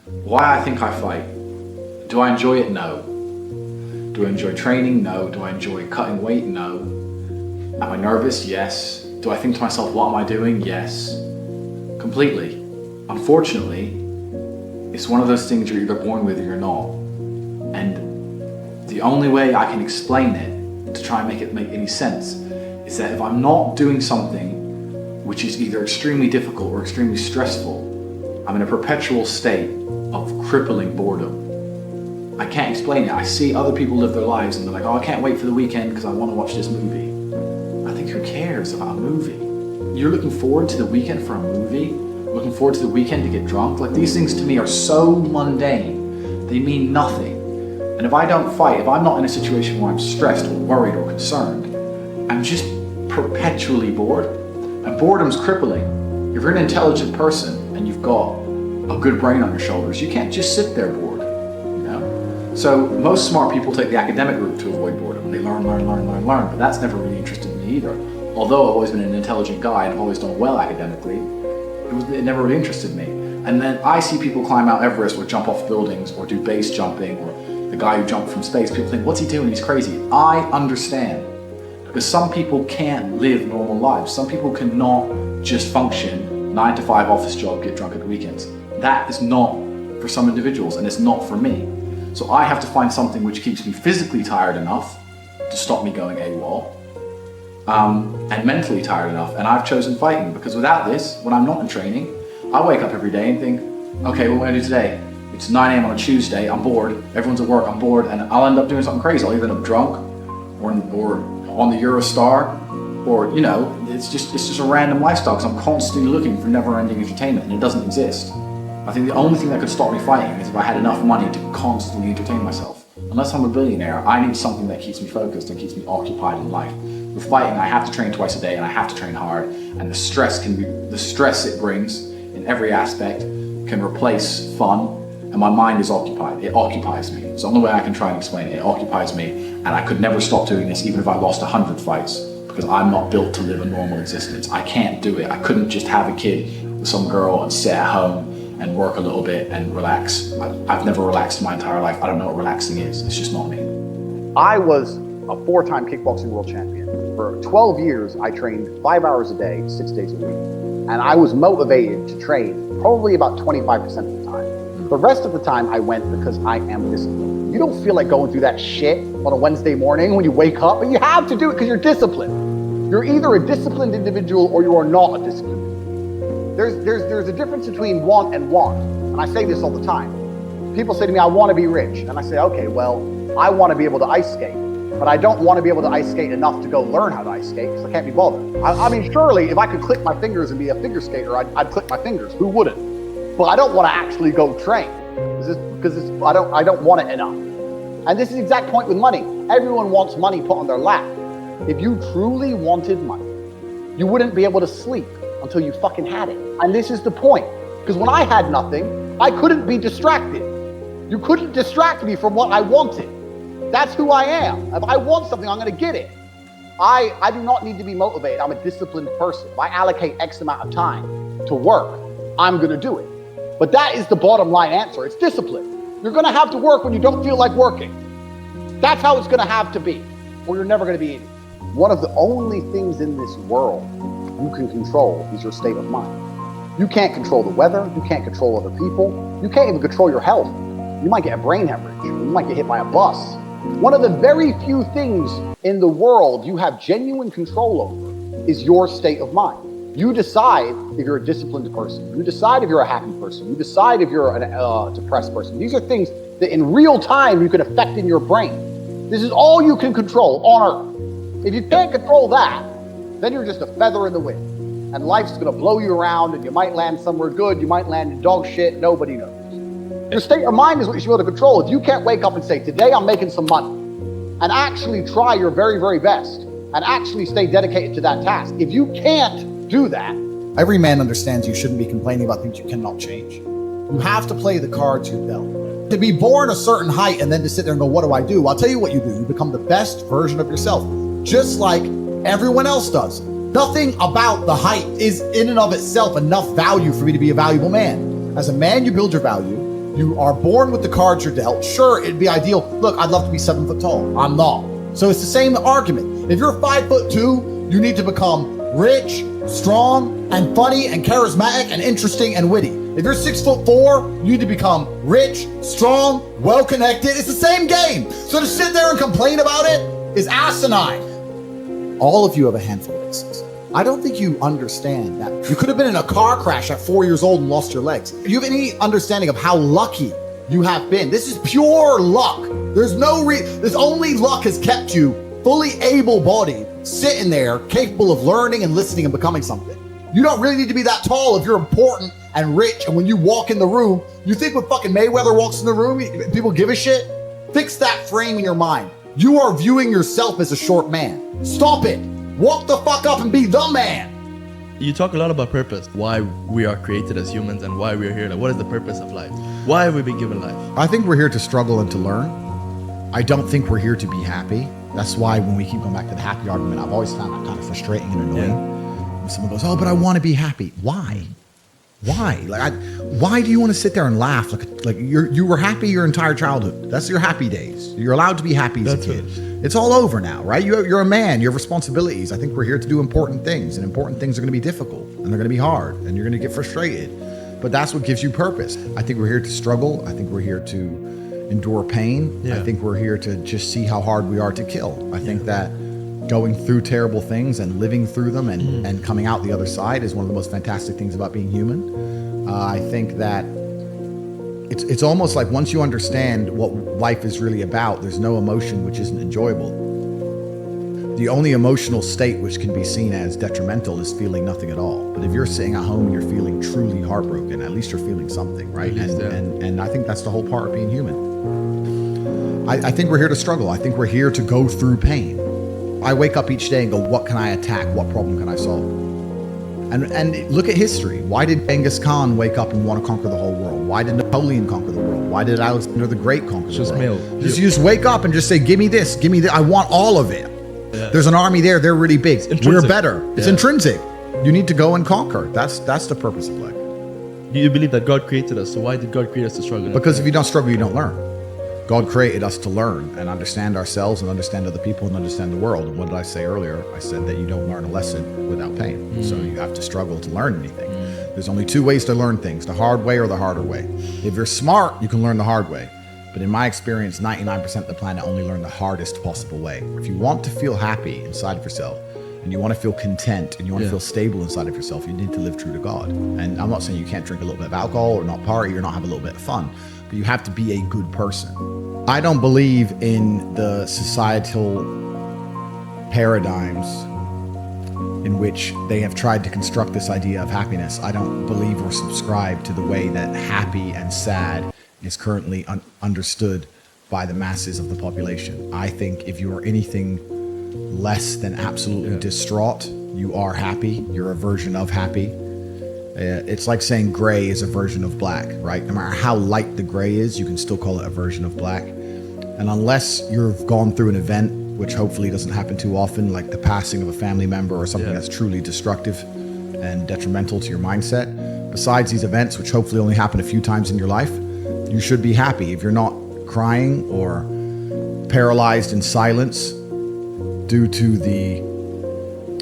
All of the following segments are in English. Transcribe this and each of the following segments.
Why I think I fight. Do I enjoy it? No. Do I enjoy training? No. Do I enjoy cutting weight? No. Am I nervous? Yes. Do I think to myself, what am I doing? Yes. Completely. Unfortunately, it's one of those things you're either born with or you're not. And the only way I can explain it, to try and make it make any sense, is that if I'm not doing something which is either extremely difficult or extremely stressful, I'm in a perpetual state of crippling boredom. I can't explain it. I see other people live their lives and they're like, oh, I can't wait for the weekend because I want to watch this movie. I think who cares about a movie? You're looking forward to the weekend for a movie? Looking forward to the weekend to get drunk? Like, these things to me are so mundane. They mean nothing. And if I don't fight, if I'm not in a situation where I'm stressed or worried or concerned, I'm just perpetually bored. And boredom's crippling. If you're an intelligent person and you've got a good brain on your shoulders, you can't just sit there bored, you know? So most smart people take the academic route to avoid boredom. They learn, but that's never really interested me either. Although I've always been an intelligent guy and I've always done well academically, it never really interested me. And then I see people climb Mount Everest or jump off buildings or do base jumping, or the guy who jumped from space. People think, what's he doing? He's crazy. I understand. Because some people can't live normal lives. Some people cannot just function 9 to 5 office job, get drunk at the weekends. That is not for some individuals, and it's not for me. So I have to find something which keeps me physically tired enough to stop me going AWOL, and mentally tired enough. And I've chosen fighting, because without this, when I'm not in training, I wake up every day and think, okay, what am I gonna do today? It's 9 a.m. on a Tuesday, I'm bored, everyone's at work, I'm bored, and I'll end up doing something crazy. I'll either end up drunk or on the Eurostar, or, you know, it's just a random lifestyle, because I'm constantly looking for never-ending entertainment, and it doesn't exist. I think the only thing that could stop me fighting is if I had enough money to constantly entertain myself. Unless I'm a billionaire, I need something that keeps me focused and keeps me occupied in life. With fighting, I have to train twice a day, and I have to train hard, and the stress it brings in every aspect can replace fun, and my mind is occupied. It occupies me. It's the only way I can try and explain it. It occupies me, and I could never stop doing this even if I lost 100 fights, because I'm not built to live a normal existence. I can't do it. I couldn't just have a kid with some girl and sit at home and work a little bit and relax. I've never relaxed my entire life. I don't know what relaxing is. It's just not me. I was a 4-time kickboxing world champion. For 12 years, I trained 5 hours a day, 6 days a week. And I was motivated to train probably about 25% of the time. The rest of the time I went because I am disciplined. You don't feel like going through that shit on a Wednesday morning when you wake up, but you have to do it because you're disciplined. You're either a disciplined individual or you are not a disciplined individual. There's a difference between want and want. And I say this all the time. People say to me, I want to be rich. And I say, okay, well, I want to be able to ice skate, but I don't want to be able to ice skate enough to go learn how to ice skate because I can't be bothered. I mean, surely if I could click my fingers and be a figure skater, I'd click my fingers. Who wouldn't? But I don't want to actually go train because I don't want it enough. And this is the exact point with money. Everyone wants money put on their lap. If you truly wanted money, you wouldn't be able to sleep until you fucking had it. And this is the point. Because when I had nothing, I couldn't be distracted. You couldn't distract me from what I wanted. That's who I am. If I want something, I'm going to get it. I do not need to be motivated. I'm a disciplined person. If I allocate X amount of time to work, I'm going to do it. But that is the bottom line answer. It's discipline. You're going to have to work when you don't feel like working. That's how it's going to have to be, or you're never going to be eating. One of the only things in this world you can control is your state of mind. You can't control the weather. You can't control other people. You can't even control your health. You might get a brain hemorrhage. You might get hit by a bus. One of the very few things in the world you have genuine control over is your state of mind. You decide if you're a disciplined person. You decide if you're a happy person. You decide if you're a depressed person. These are things that in real time you can affect in your brain. This is all you can control on Earth. If you can't control that, then you're just a feather in the wind. And life's gonna blow you around and you might land somewhere good, you might land in dog shit, nobody knows. Your state of mind is what you should be able to control. If you can't wake up and say, today I'm making some money, and actually try your very, very best, and actually stay dedicated to that task. If you can't do that. Every man understands you shouldn't be complaining about things you cannot change. You have to play the cards you're dealt. To be born a certain height and then to sit there and go, what do I do? I'll tell you what you do. You become the best version of yourself, just like everyone else does. Nothing about the height is in and of itself enough value for me to be a valuable man. As a man, you build your value. You are born with the cards you're dealt. Sure, it'd be ideal. Look, I'd love to be 7 foot tall. I'm not. So it's the same argument. If you're 5'2", you need to become rich, strong, and funny, and charismatic, and interesting, and witty. If you're 6'4", you need to become rich, strong, well-connected. It's the same game. So to sit there and complain about it is asinine. All of you have a handful of aces. I don't think you understand that. You could have been in a car crash at 4 years old and lost your legs. Do you have any understanding of how lucky you have been? This is pure luck. There's only luck has kept you fully able-bodied, sitting there, capable of learning and listening and becoming something. You don't really need to be that tall if you're important and rich, and when you walk in the room, you think when fucking Mayweather walks in the room, people give a shit? Fix that frame in your mind. You are viewing yourself as a short man. Stop it. Walk the fuck up and be the man. You talk a lot about purpose, why we are created as humans and why we're here. Like, what is the purpose of life? Why have we been given life? I think we're here to struggle and to learn. I don't think we're here to be happy. That's why when we keep going back to the happy argument, I've always found that kind of frustrating and annoying. Yeah. When someone goes, oh, but I want to be happy. Why? Why? Why do you want to sit there and laugh? Like you were happy your entire childhood. That's your happy days. You're allowed to be happy as a kid. It's all over now, right? You're a man. You have responsibilities. I think we're here to do important things, and important things are going to be difficult, and they're going to be hard, and you're going to get frustrated. But that's what gives you purpose. I think we're here to struggle. I think we're here to endure pain. Yeah. I think we're here to just see how hard we are to kill. I think that going through terrible things and living through them and coming out the other side is one of the most fantastic things about being human. I think that it's almost like once you understand what life is really about, there's no emotion which isn't enjoyable. The only emotional state which can be seen as detrimental is feeling nothing at all. But if you're sitting at home and you're feeling truly heartbroken, at least you're feeling something, right? And I think that's the whole part of being human. I think we're here to struggle. I think we're here to go through pain. I wake up each day and go, what can I attack? What problem can I solve? And look at history. Why did Genghis Khan wake up and want to conquer the whole world? Why did Napoleon conquer the world? Why did Alexander the Great conquer the world? Just wake up and just say, give me this, give me that. I want all of it. Yeah. There's an army there. They're really big. We're better. It's intrinsic. You need to go and conquer. That's the purpose of life. You believe that God created us. So why did God create us to struggle? Because if you don't struggle, you don't learn. God created us to learn and understand ourselves and understand other people and understand the world. And what did I say earlier? I said that you don't learn a lesson without pain. So you have to struggle to learn anything. There's only two ways to learn things, the hard way or the harder way. If you're smart, you can learn the hard way. But in my experience, 99% of the planet only learn the hardest possible way. If you want to feel happy inside of yourself, and you want to feel content, and you want to feel stable inside of yourself, you need to live true to God. And I'm not saying you can't drink a little bit of alcohol or not party or not have a little bit of fun, but you have to be a good person. I don't believe in the societal paradigms in which they have tried to construct this idea of happiness. I don't believe or subscribe to the way that happy and sad is currently understood by the masses of the population. I think if you are anything less than absolutely distraught, you are happy. You're a version of happy. It's like saying gray is a version of black, right? No matter how light the gray is, you can still call it a version of black. And unless you've gone through an event, which hopefully doesn't happen too often, like the passing of a family member or something that's truly destructive and detrimental to your mindset, besides these events, which hopefully only happen a few times in your life, you should be happy. If you're not crying or paralyzed in silence due to the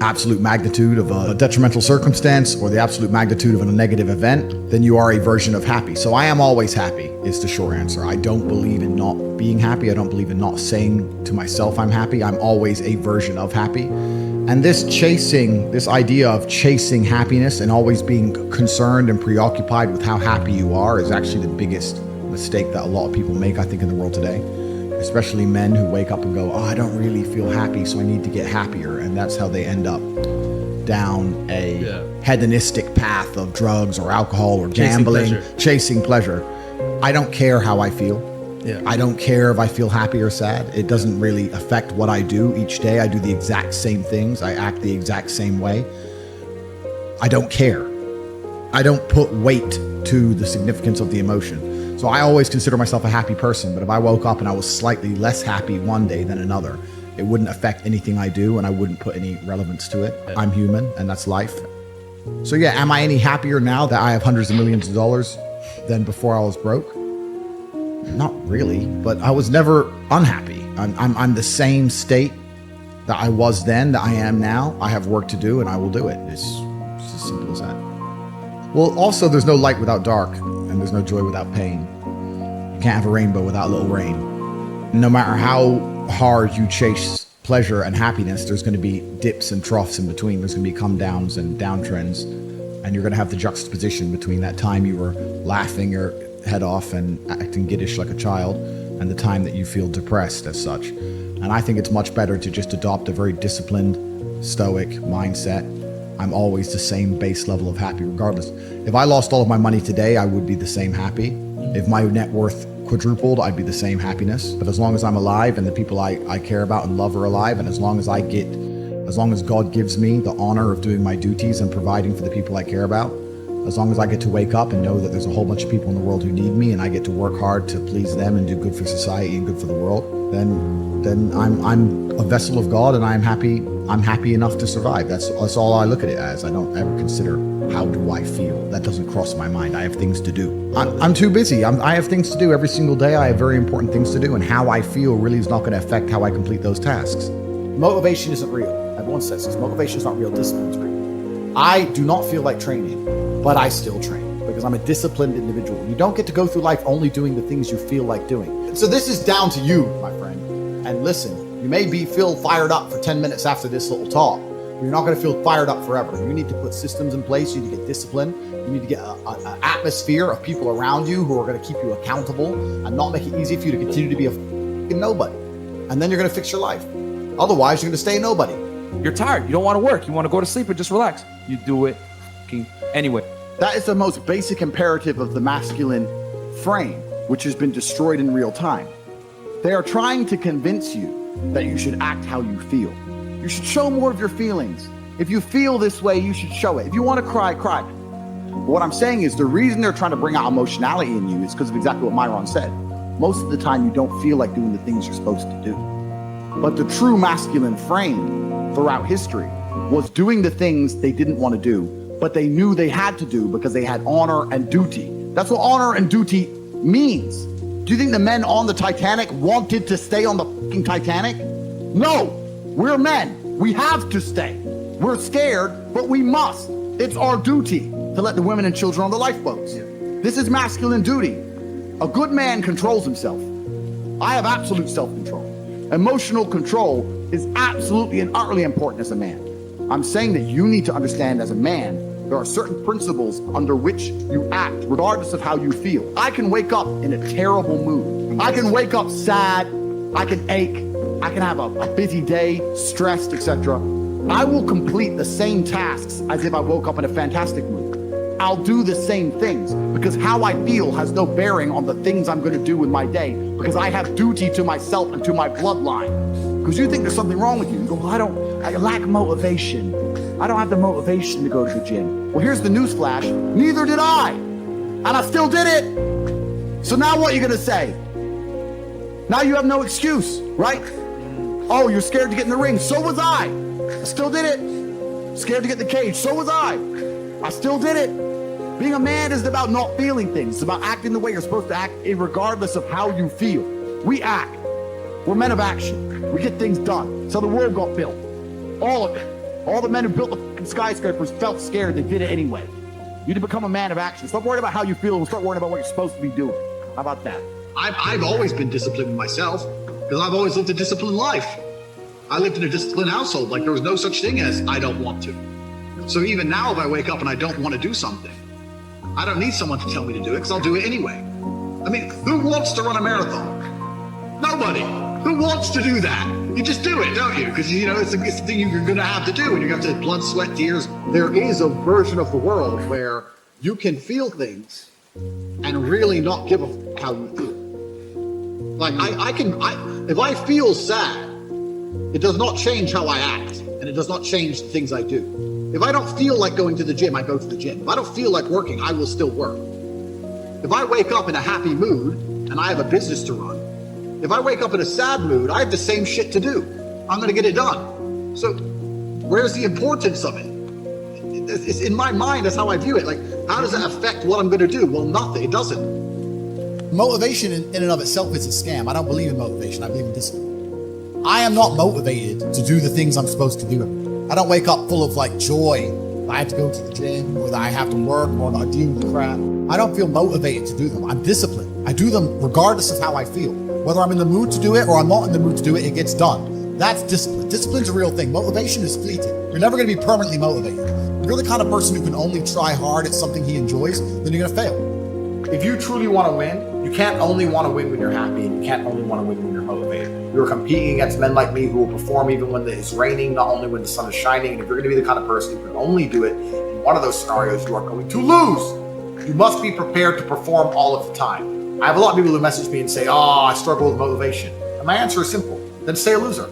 absolute magnitude of a detrimental circumstance or the absolute magnitude of a negative event, then you are a version of happy. So I am always happy is the short answer. I don't believe in not being happy. I don't believe in not saying to myself I'm happy. I'm always a version of happy. And this idea of chasing happiness and always being concerned and preoccupied with how happy you are is actually the biggest mistake that a lot of people make, I think, in the world today. Especially men who wake up and go, oh, I don't really feel happy, so I need to get happier. And that's how they end up down a hedonistic path of drugs or alcohol or gambling, chasing pleasure. I don't care how I feel. I don't care if I feel happy or sad. It doesn't really affect what I do each day. I do the exact same things. I act the exact same way. I don't care. I don't put weight to the significance of the emotion. So I always consider myself a happy person, but if I woke up and I was slightly less happy one day than another, it wouldn't affect anything I do and I wouldn't put any relevance to it. I'm human and that's life. So yeah, am I any happier now that I have hundreds of millions of dollars than before I was broke? Not really, but I was never unhappy. I'm the same state that I was then, that I am now. I have work to do and I will do it. It's as simple as that. Well, also there's no light without dark, and there's no joy without pain. You can't have a rainbow without a little rain. No matter how hard you chase pleasure and happiness, there's going to be dips and troughs in between. There's going to be come downs and downtrends, and you're going to have the juxtaposition between that time you were laughing your head off and acting giddish like a child, and the time that you feel depressed as such. And I think it's much better to just adopt a very disciplined, stoic mindset. I'm always the same base level of happy regardless. If I lost all of my money today, I would be the same happy. If my net worth quadrupled, I'd be the same happiness. But as long as I'm alive and the people I care about and love are alive, and as long as God gives me the honor of doing my duties and providing for the people I care about, as long as I get to wake up and know that there's a whole bunch of people in the world who need me, and I get to work hard to please them and do good for society and good for the world, then I'm a vessel of God, and I'm happy enough to survive. That's all I look at it as. I don't ever consider how do I feel. That doesn't cross my mind. I have things to do. I'm too busy. I have things to do every single day. I have very important things to do, and how I feel really is not going to affect how I complete those tasks. Motivation isn't real. Everyone says this. Motivation is not real. Discipline is real. I do not feel like training, but I still train because I'm a disciplined individual. You don't get to go through life only doing the things you feel like doing. So this is down to you, my friend. And listen, you may feel fired up for 10 minutes after this little talk. You're not going to feel fired up forever. You need to put systems in place. You need to get discipline. You need to get an atmosphere of people around you who are going to keep you accountable and not make it easy for you to continue to be a fucking nobody. And then you're going to fix your life. Otherwise, you're going to stay a nobody. You're tired. You don't want to work. You want to go to sleep and just relax. You do it anyway. That is the most basic imperative of the masculine frame, which has been destroyed in real time. They are trying to convince you that you should act how you feel. You should show more of your feelings. If you feel this way, you should show it. If you want to cry, cry. What I'm saying is the reason they're trying to bring out emotionality in you is because of exactly what Myron said. Most of the time, you don't feel like doing the things you're supposed to do. But the true masculine frame throughout history was doing the things they didn't want to do, but they knew they had to do because they had honor and duty. That's what honor and duty means. Do you think the men on the Titanic wanted to stay on the fucking Titanic? No, we're men. We have to stay. We're scared, but we must. It's our duty to let the women and children on the lifeboats. This is masculine duty. A good man controls himself. I have absolute self-control. Emotional control is absolutely and utterly important as a man. I'm saying that you need to understand as a man, there are certain principles under which you act, regardless of how you feel. I can wake up in a terrible mood. I can wake up sad. I can ache. I can have a busy day, stressed, etc. I will complete the same tasks as if I woke up in a fantastic mood. I'll do the same things because how I feel has no bearing on the things I'm going to do with my day, because I have duty to myself and to my bloodline. Because you think there's something wrong with you. You go, well, I lack motivation. I don't have the motivation to go to the gym. Well, here's the newsflash. Neither did I. And I still did it. So now what are you going to say? Now you have no excuse, right? Oh, you're scared to get in the ring. So was I. I still did it. Scared to get in the cage. So was I. I still did it. Being a man isn't about not feeling things. It's about acting the way you're supposed to act, regardless of how you feel. We act. We're men of action. We get things done. So the world got built. All of it. All the men who built the fucking skyscrapers felt scared. They did it anyway. You need to become a man of action. Stop worrying about how you feel and start worrying about what you're supposed to be doing. How about that? I've always been disciplined with myself because I've always lived a disciplined life. I lived in a disciplined household. Like there was no such thing as I don't want to. So even now, if I wake up and I don't want to do something, I don't need someone to tell me to do it because I'll do it anyway. I mean, who wants to run a marathon? Nobody. Who wants to do that? You just do it, don't you? Because, you know, it's the thing you're going to have to do, and you have to blood, sweat, tears. There is a version of the world where you can feel things and really not give a f- how you feel. Like, if I feel sad, it does not change how I act, and it does not change the things I do. If I don't feel like going to the gym, I go to the gym. If I don't feel like working, I will still work. If I wake up in a happy mood and I have a business to run, if I wake up in a sad mood, I have the same shit to do. I'm going to get it done. So where's the importance of it? It's in my mind, that's how I view it. Like, how does that affect what I'm going to do? Well, nothing. It doesn't. Motivation in and of itself is a scam. I don't believe in motivation. I believe in discipline. I am not motivated to do the things I'm supposed to do every day. I don't wake up full of like joy that I have to go to the gym or that I have to work or that I deal with crap. I don't feel motivated to do them. I'm disciplined. I do them regardless of how I feel. Whether I'm in the mood to do it or I'm not in the mood to do it, it gets done. That's discipline. Discipline's a real thing. Motivation is fleeting. You're never going to be permanently motivated. If you're the kind of person who can only try hard at something he enjoys, then you're going to fail. If you truly want to win, you can't only want to win when you're happy, and you can't only want to win when you're motivated. You're competing against men like me who will perform even when it's raining, not only when the sun is shining. And if you're going to be the kind of person who can only do it in one of those scenarios, you are going to lose. You must be prepared to perform all of the time. I have a lot of people who message me and say, I struggle with motivation. And my answer is simple. Then stay a loser.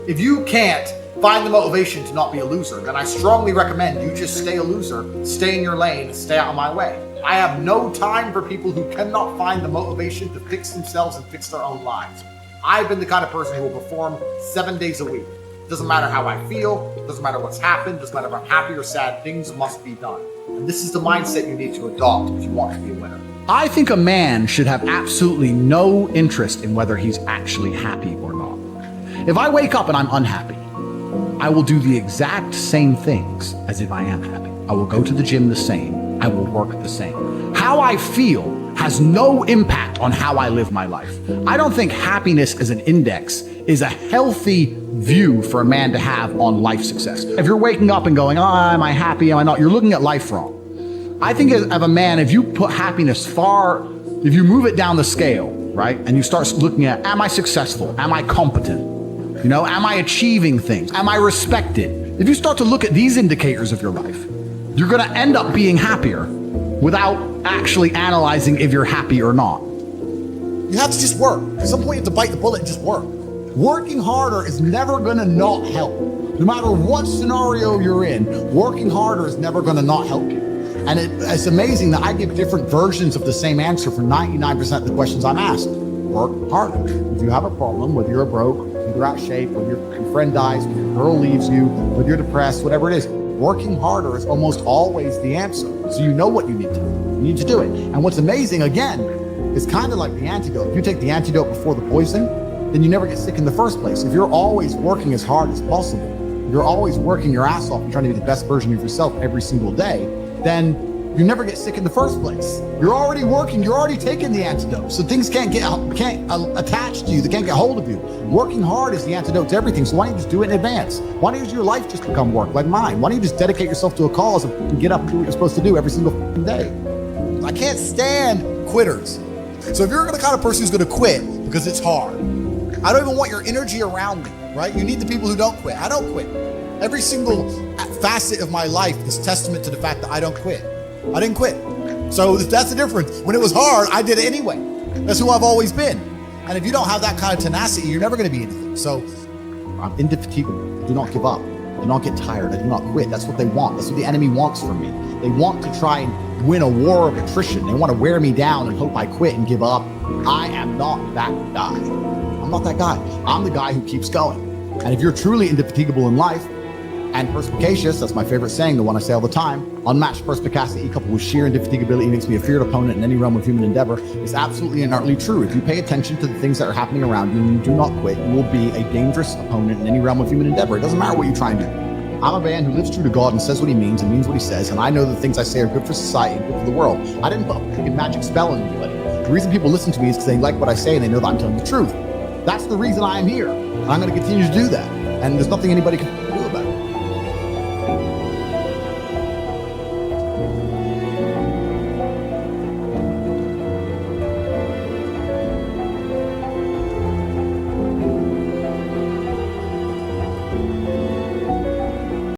If you can't find the motivation to not be a loser, then I strongly recommend you just stay a loser, stay in your lane, stay out of my way. I have no time for people who cannot find the motivation to fix themselves and fix their own lives. I've been the kind of person who will perform 7 days a week. Doesn't matter how I feel, doesn't matter what's happened, doesn't matter if I'm happy or sad, things must be done. And this is the mindset you need to adopt if you want to be a winner. I think a man should have absolutely no interest in whether he's actually happy or not. If I wake up and I'm unhappy, I will do the exact same things as if I am happy. I will go to the gym the same. I will work the same. How I feel has no impact on how I live my life. I don't think happiness as an index is a healthy view for a man to have on life success. If you're waking up and going, am I happy, am I not? You're looking at life wrong. I think of a man, if you put happiness if you move it down the scale, right? And you start looking at, am I successful? Am I competent? Am I achieving things? Am I respected? If you start to look at these indicators of your life, you're going to end up being happier without actually analyzing if you're happy or not. You have to just work. At some point you have to bite the bullet and just work. Working harder is never going to not help. No matter what scenario you're in, working harder is never going to not help you. And it's amazing that I give different versions of the same answer for 99% of the questions I'm asked. Work harder. If you have a problem, whether you're broke, whether you're out of shape, whether your friend dies, whether your girl leaves you, whether you're depressed, whatever it is, working harder is almost always the answer. So you know what you need to do. You need to do it. And what's amazing, again, is kind of like the antidote. If you take the antidote before the poison, then you never get sick in the first place. If you're always working as hard as possible, if you're always working your ass off and trying to be the best version of yourself every single day, then you never get sick in the first place. You're already working, you're already taking the antidote. So things can't attach to you, they can't get hold of you. Working hard is the antidote to everything. So why don't you just do it in advance? Why don't you your life just become work, like mine? Why don't you just dedicate yourself to a cause and get up and do what you're supposed to do every single day? I can't stand quitters. So if you're the kind of person who's gonna quit because it's hard, I don't even want your energy around me, right? You need the people who don't quit. I don't quit. Every single facet of my life is testament to the fact that I don't quit. I didn't quit. So that's the difference. When it was hard, I did it anyway. That's who I've always been. And if you don't have that kind of tenacity, you're never going to be anything. So I'm indefatigable. Do not give up. Do not get tired. I do not quit. That's what they want. That's what the enemy wants from me. They want to try and win a war of attrition. They want to wear me down and hope I quit and give up. I am not that guy. I'm not that guy. I'm the guy who keeps going. And if you're truly indefatigable in life, and perspicacious, that's my favorite saying, the one I say all the time, unmatched perspicacity coupled with sheer indefatigability makes me a feared opponent in any realm of human endeavor, is absolutely and utterly true. If you pay attention to the things that are happening around you and you do not quit, you will be a dangerous opponent in any realm of human endeavor. It doesn't matter what you try and do. I'm a man who lives true to God and says what he means and means what he says, and I know the things I say are good for society and good for the world. I didn't put a freaking magic spell on anybody. The reason people listen to me is because they like what I say and they know that I'm telling the truth. That's the reason I am here, and I'm going to continue to do that. And there's nothing anybody can do